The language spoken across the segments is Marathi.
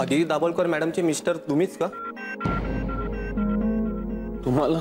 अदिती दाभोलकर मॅडमचे मिस्टर तुम्हीच का? तुम्हाला?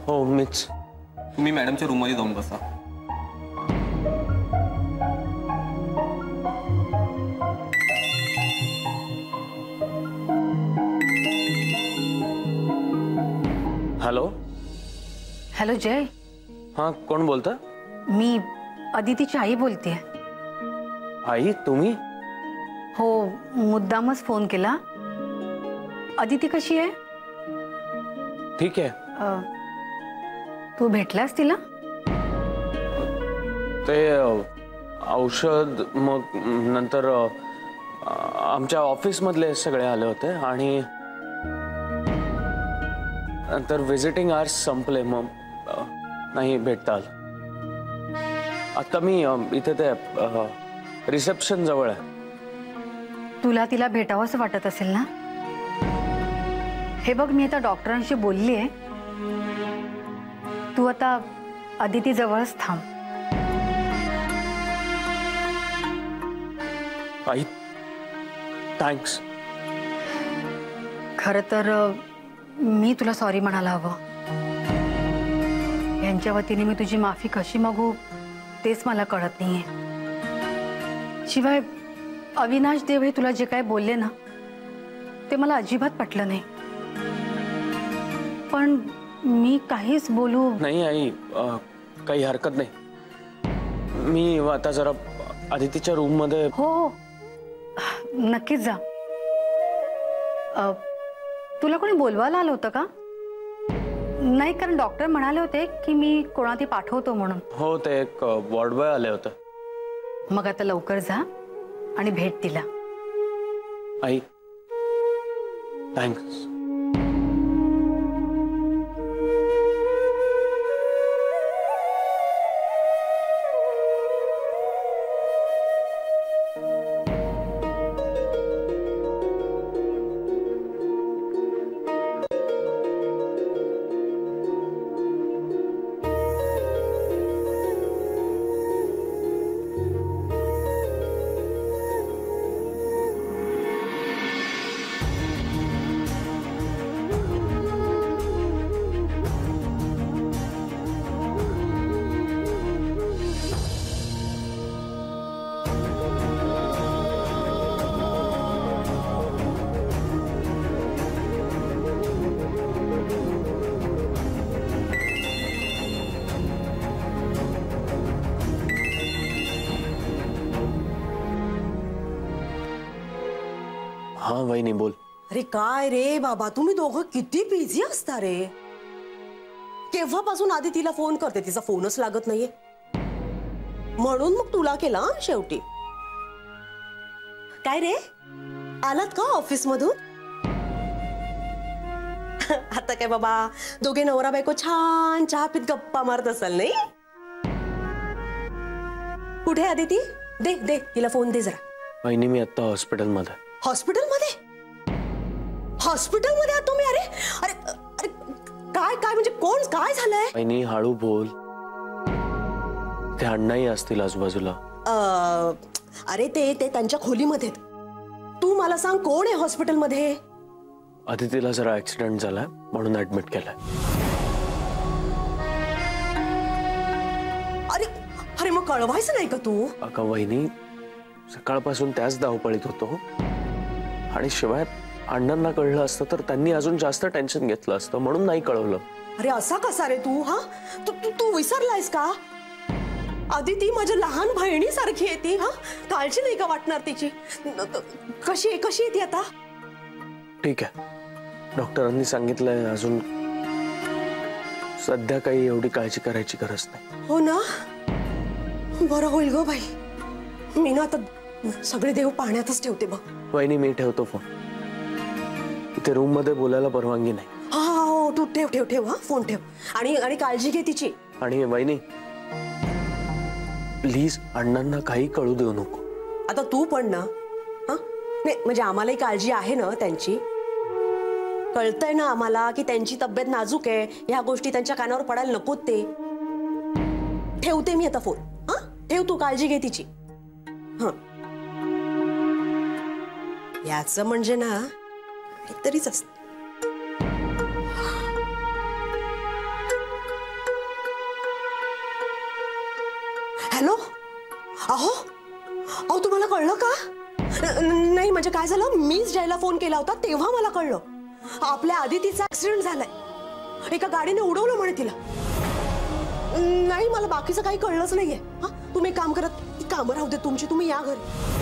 हो मीच. तुम्ही मॅडमच्या रूममध्ये जाऊन बसा. हॅलो. हॅलो जय. हाँ कोण बोलता? मी अदितीची आई बोलते. आई तुम्ही? हो मुद्दामच फोन केला. अदिती कशी आहे? ठीक आहे. तू भेटलास तिला? ते औषध मग नंतर आमच्या ऑफिस मधले सगळे आले होते आणि नंतर विजिटिंग आवर्स संपले मग नाही भेटता आलं. आता मी इथे ते रिसेप्शन जवळ आहे. तुला तिला भेटावंसं वाटत असेल ना? हे बघ मी आता डॉक्टरांशी बोलली आहे. तू आता अदिती जवळच थांब. आई थँक्स. खरं तर मी तुला सॉरी म्हणायला हवं. यांच्या वतीने मी तुझी माफी कशी मागू तेच मला कळत नाहीये. शिवाय अविनाश देव हे तुला जे काय बोलले ना ते मला अजिबात पटलं नाही. पण मी काहीच बोलू नाही आई. काही हरकत नाही. मी आता जरा अदितीच्या रूम मध्ये. हो नक्कीच जा. तुला कोणी बोलवायला आलं होतं का? नाही कारण डॉक्टर म्हणाले होते की मी कोणाला पाठवतो म्हणून. हो ते एक वॉर्ड बॉय आले होते. मग आता लवकर जा आणि भेट तिला. आई थँक्स. हाँ वहिनी बोल. अरे काय रे बाबा तुम्ही दोघं किती बिझी असता रे. केव्हापासून आदितीला फोन करते तिचा फोनच लागत नाहीये. म्हणून मग तुला केला शेवटी. काय रे आलात का ऑफिस मधून? आता काय बाबा दोघे नवरा बायको छान चहा पीत गप्पा मारत असाल नाही? कुठे आदिती? दे दे तिला फोन दे जरा. वहिनी मी आता हॉस्पिटल मध्ये. हॉस्पिटल मध्ये? हॉस्पिटल मध्ये आहात तुम्ही? अरे अरे अरे काय काय म्हणजे कोण काय झालंय? वहिनी हळू बोल. ते अण्णाही असतील आजूबाजूला. अरे ते त्यांच्या खोलीमध्ये. तू मला सांग कोण आहे हॉस्पिटल मध्ये? अदितीला जरा ऍक्सिडेंट झालाय म्हणून ऍडमिट केलाय. अरे अरे मग कळवायचं नाही का तू? अगं वहिनी सकाळपासून त्याच धावपळीत होतो आणि शिवाय अण्णांना कळलं असतं तर त्यांनी अजून जास्त टेन्शन घेतलं असतं म्हणून नाही कळवलं. अरे असा कसा रे तू? हा तू विसरलायस का? अदिती माझ्या लहान बहिणीसारखी आहे ती. हा काळजी नाही का वाटणार तिची? कशी आहे ती आता? ठीक आहे. डॉक्टरांनी सांगितलंय अजून सध्या काही एवढी काळजी करायची गरज नाही. हो ना बरं होईल ग बाई. मी ना आता सगळे देव पाण्यातच ठेवते बघ. वहिनी मी ठेवतो फोन. इथे रूम मध्ये बोलायला परवानगी नाही. हा हो तू ठेव हा फोन ठेव आणि काळजी घे तिची. आणि वहिनी प्लीज अण्णांना काही कळू देऊ नको. आता तू पण ना. हा नाही म्हणजे आम्हालाही काळजी आहे ना त्यांची. कळतंय ना आम्हाला की त्यांची तब्येत नाजूक आहे. ह्या गोष्टी त्यांच्या कानावर पडायला नकोत ते. ठेवते मी आता फोन. हा ठेव तू काळजी घे तिची. हा याचं म्हणजे ना काहीतरीच असत. हॅलो, अहो अहो तुम्हाला कळलं का? नाही म्हणजे काय झालं, मीच जयला फोन केला होता तेव्हा मला कळलं. आपल्या आदितीचा ऍक्सिडेंट झालाय, एका गाडीने उडवलं म्हणे तिला. नाही मला बाकीचं काही कळलंच नाहीये. हा तुम्ही काम करत, कामं राहू दे तुमची, तुम्ही या घरी.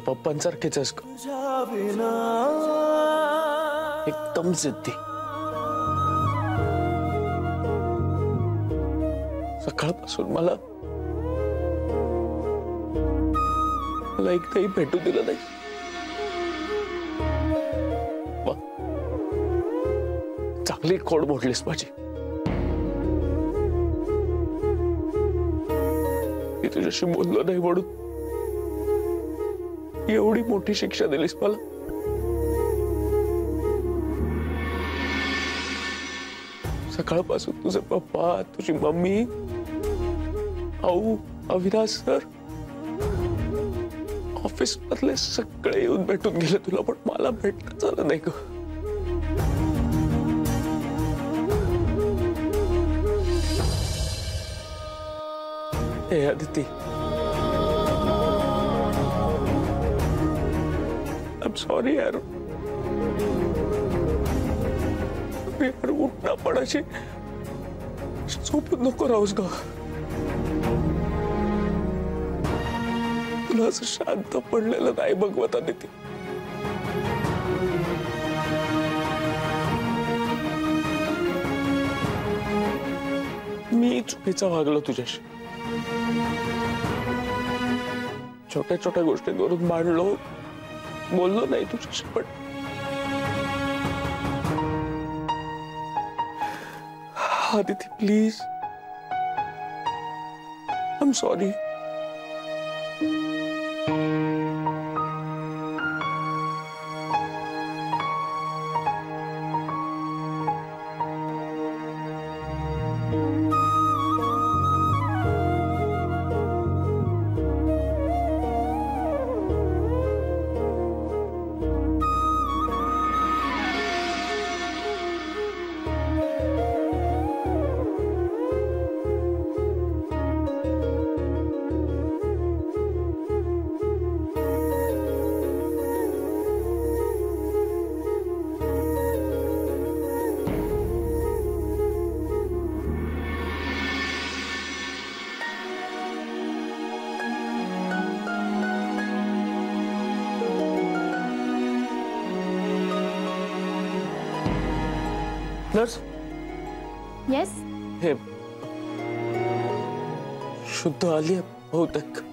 पप्पांसारखेच आहेस का? एकदम जिद्दी. सकाळपासून मला एकदाही भेटू दिलं नाही. चांगली खोड मोडलीस माझी. मी तुझ्याशी बोललो नाही म्हणून एवढी मोठी शिक्षा दिलीस मला. सकाळपासून तुझे पप्पा, तुझी मम्मी, आऊ, अविनाश सर, ऑफिस मधले सगळे येऊन भेटून गेले तुला, पण मला भेटणं झालं नाही ग. हे आदिती, I'm sorry यार. यार उठना पडायची झोपून नको राहूस ग. तुला असं शांत पडलेलं नाही बघवत आदिती. मी चुकीचा वागलो तुझ्याशी. छोट्या छोट्या गोष्टींवरून भांडलो, बोललो नाही तुझ्याशी. पण Aditi please, I am sorry. Nurse. Yes. हे शुद्ध आली आहे बहुतेक.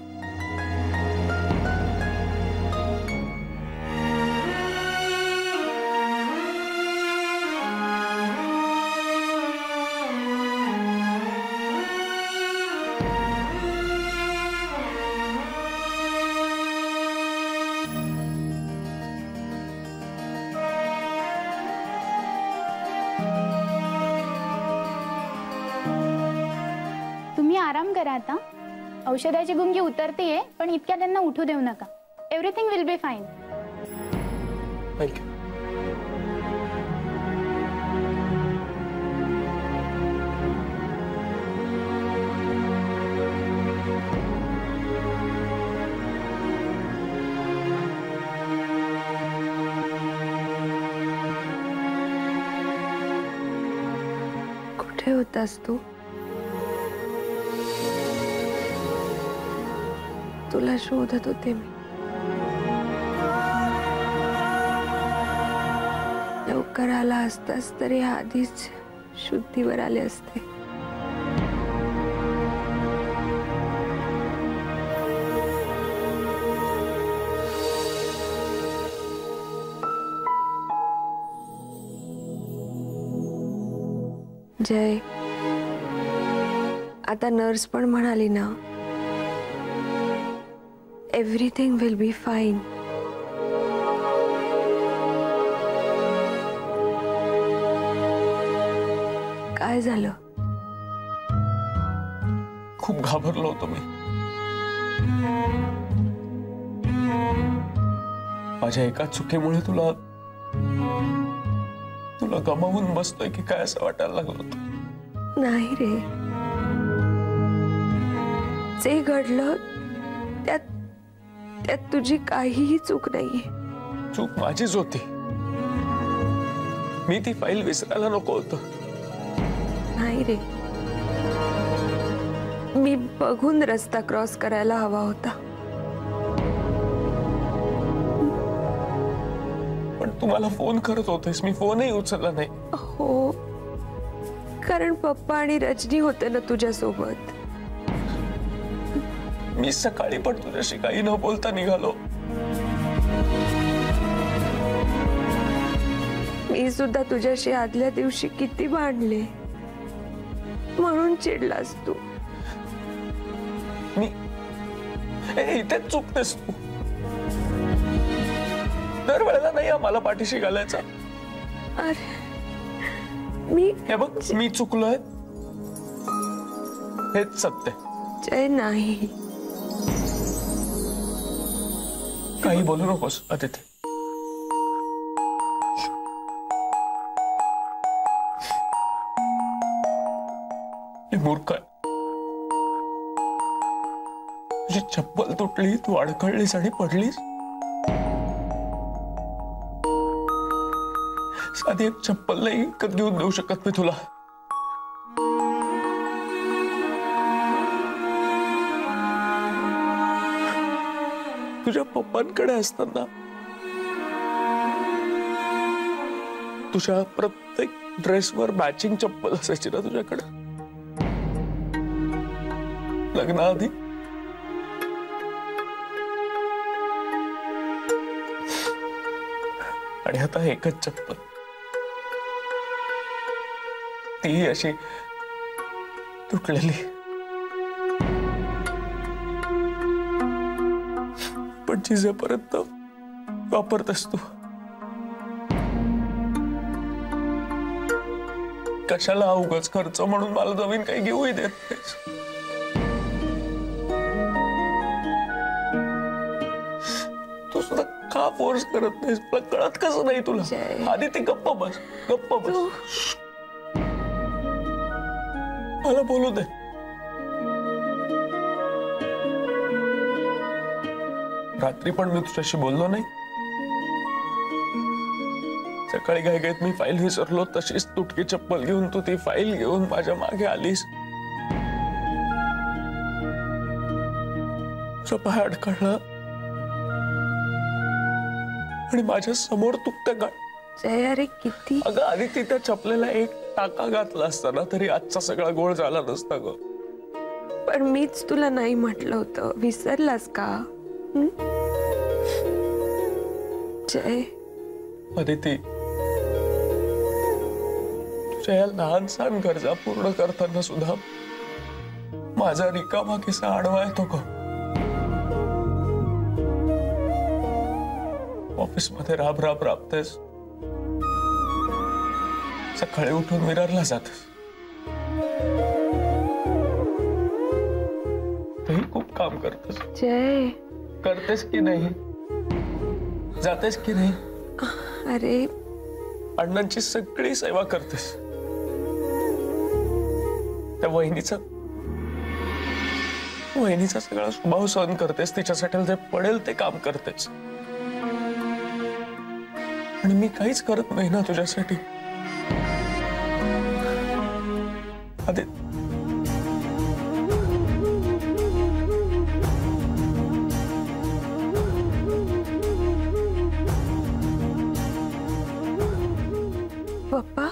आराम करा आता. औषधाची गुंगी उतरतेय, पण इतक्या त्यांना उठू देऊ नका. Everything will be fine. Thank you. कुठे होतास तू? तुला शोधत होते मी. लवकर आला असतास तरी आधीच शुद्धीवर आले असते. जय, आता नर्स पण म्हणाली ना, एव्हरीथिंग विल बी फाईन. काय झालं? खूप घाबरलो होतो मी. माझ्या एका चुकीमुळे तुला गमावून बसतोय की काय असं वाटायला लागलं होतं. नाही रे, जे घडलं त्यात तुझी काहीही चूक नाहीये. चूक माझीच होती. मी ती फाईल विसरायला नको होतं. नाही रे, मी बघून रस्ता क्रॉस करायला हवा होता. पण तुम्हाला फोन करत होतेस, मी फोनही उचलला नाही. हो, कारण पप्पा आणि रजनी होते ना तुझ्यासोबत. मी सकाळी पण तुझ्याशी काही न बोलता निघालो. मी सुद्धा तुझ्याशी आदल्या दिवशी किती भांडले, म्हणून चिडलास तू. मी इथेच चुकतेस तू. दरवेळेला नाही आम्हाला पाठीशी घालायचा. अरे मी हे बघ, मी चुकलोय हेच सत्य. जय नाही, काही बोलू नकोस अतिथी. मी मूर्ख आहे. तुझी चप्पल तुटली, तू अडखळलीस आणि पडलीस. साधी एक चप्पल नाही विकत घेऊन देऊ शकत मी तुला. तुझ्या पप्पांकडे असताना तुझ्या प्रत्येक ड्रेसवर मॅचिंग चप्पल असायची ना तुझ्याकडे. लग्नाआधी आणि आता एकच चप्पल, ती अशी तुटलेली. पण जिजेपर्यंत वापरतेस तू. कशाला उगाच खर्च म्हणून मला नवीन काही घेऊही देत नाहीस. तू सुद्धा का फोर्स करत नाहीस? मला कळत कसं नाही तुला? आधी ते गप्प बस, गप्प बस. मला बोलू दे. रात्री पण मी तुझ्याशी बोललो नाही. सकाळी घाईघाईत मी फाईल विसरलो, तशीच तुटकी चप्पल घेऊन तू ती फाईल घेऊन माझ्या मागे आलीस. तुझा पाय अडकळला आणि माझ्या समोर तुटत्या गाठ. जय अरे किती. अगं आधी ती त्या चपलेला एक टाका घातला असता ना तरी आजचा सगळा गोळ झाला नसता ग. पण मीच तुला नाही म्हटलं होतं, विसरलास का? जय अदिती, तुझ्या या लहान सहान गरजा पूर्ण करताना सुद्धा माझा रिकामा किस्सा आडवा येतो का? ऑफिस मध्ये राबतेस, सकाळी उठून मिररला जातेस, तेही खूप काम करतेस. जय करतेस की नाही? जातेस की नाही? अरे अण्णांची सगळी सेवा करतेस. त्या वहिनीचा सगळा स्वभाव सहन करतेस. तिच्यासाठी जे पडेल ते काम करतेस. आणि मी काहीच करत नाही ना तुझ्यासाठी. पप्पा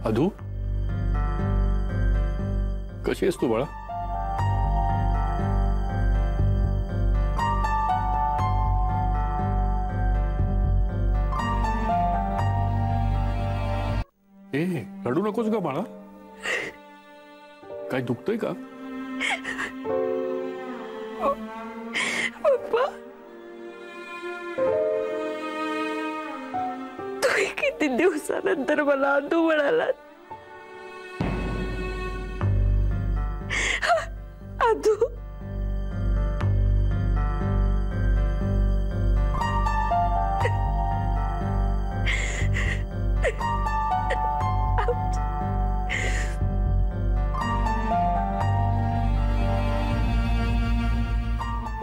अधू, कशी आहेस तू बाळा? ए, रडू नकोस का बाळा? काय दुखतंय का? पप्पा, तुम्ही किती दिवसानंतर मला अधू म्हणालात. अधू,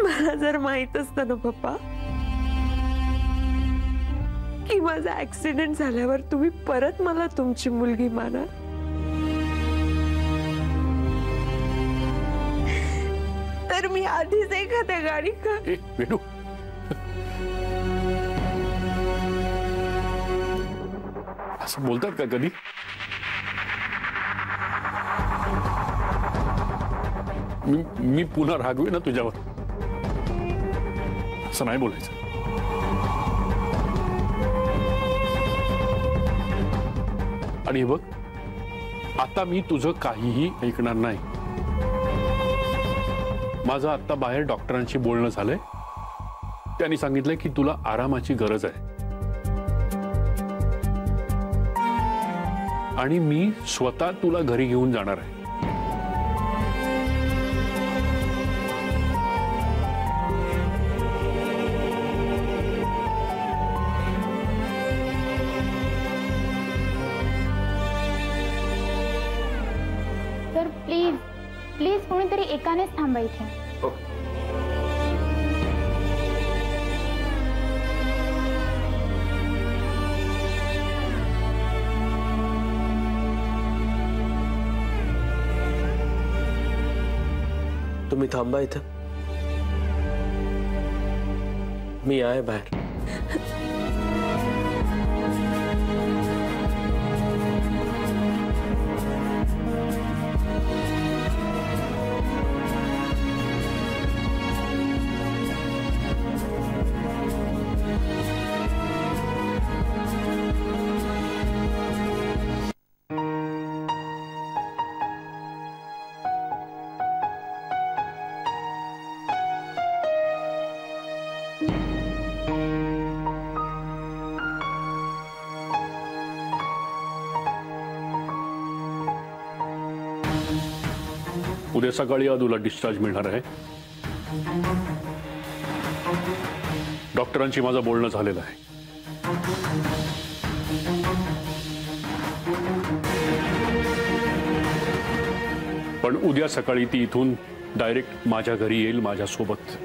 मला जर माहित असतं ना पप्पा की माझा ऍक्सिडेंट झाल्यावर तुम्ही परत मला तुमची मुलगी माना, तर मी आधीच एखाद्या गाडी का. ए वेणू, असं बोलतात का कधी? मी पुन्हा रागवे ना तुझ्यावर, असं नाही बोलायचं. आणि बघ, आता मी तुझं काहीही ऐकणार नाही. माझं आता बाहेर डॉक्टरांशी बोलणं झालंय. त्यांनी सांगितलंय की तुला आरामाची गरज आहे आणि मी स्वतः तुला घरी घेऊन जाणार आहे. तर प्लीज प्लीज कोणीतरी एकानेच थांबायचं. तुम्ही थांबा इथं, मी आहे बाहेर. उद्या सकाळी अधूला डिस्चार्ज मिळणार आहे. डॉक्टरांशी माझं बोलणं झालेलं आहे. पण उद्या सकाळी ती इथून डायरेक्ट माझ्या घरी येईल, माझ्या सोबत.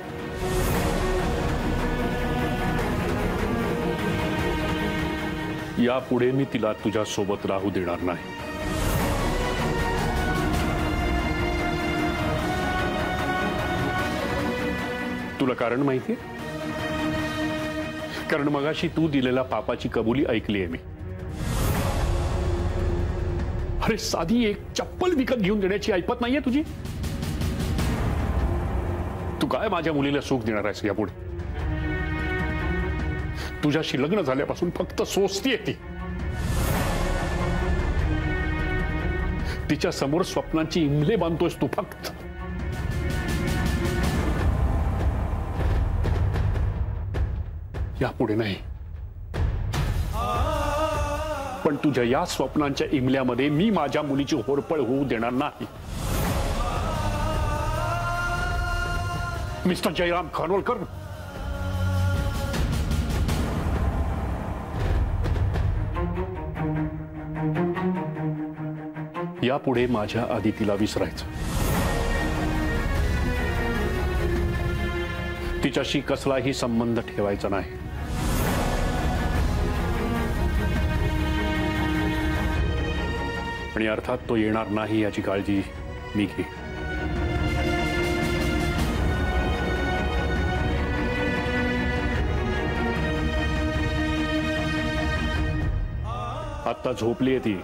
यापुढे मी तिला तुझ्या सोबत राहू देणार नाही. तुला कारण माहितीये? कारण मगाशी तू दिलेला पापाची कबुली ऐकली आहे मी. अरे साधी एक चप्पल विकत घेऊन देण्याची ऐपत नाहीये तुझी. तू काय माझ्या मुलीला सुख देणार आहेस यापुढे? तुझ्याशी लग्न झाल्यापासून फक्त सोसतीये ती. तिच्या समोर स्वप्नांची इमले बांधतोयस तू फक्त. यापुढे नाही. पण तुझ्या या स्वप्नांच्या इमल्यामध्ये मी माझ्या मुलीची होरपळ होऊ देणार नाही. मिस्टर जयराम खानोलकर, यापुढे माझ्या आधी तिला विसरायचं. तिच्याशी कसलाही संबंध ठेवायचा नाही. आणि अर्थात तो येणार नाही याची काळजी मी घे. आता झोपलीये ती.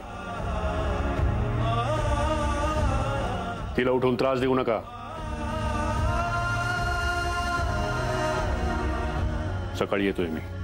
तिला उठवून त्रास देऊ नका. सकाळी येतोय मी.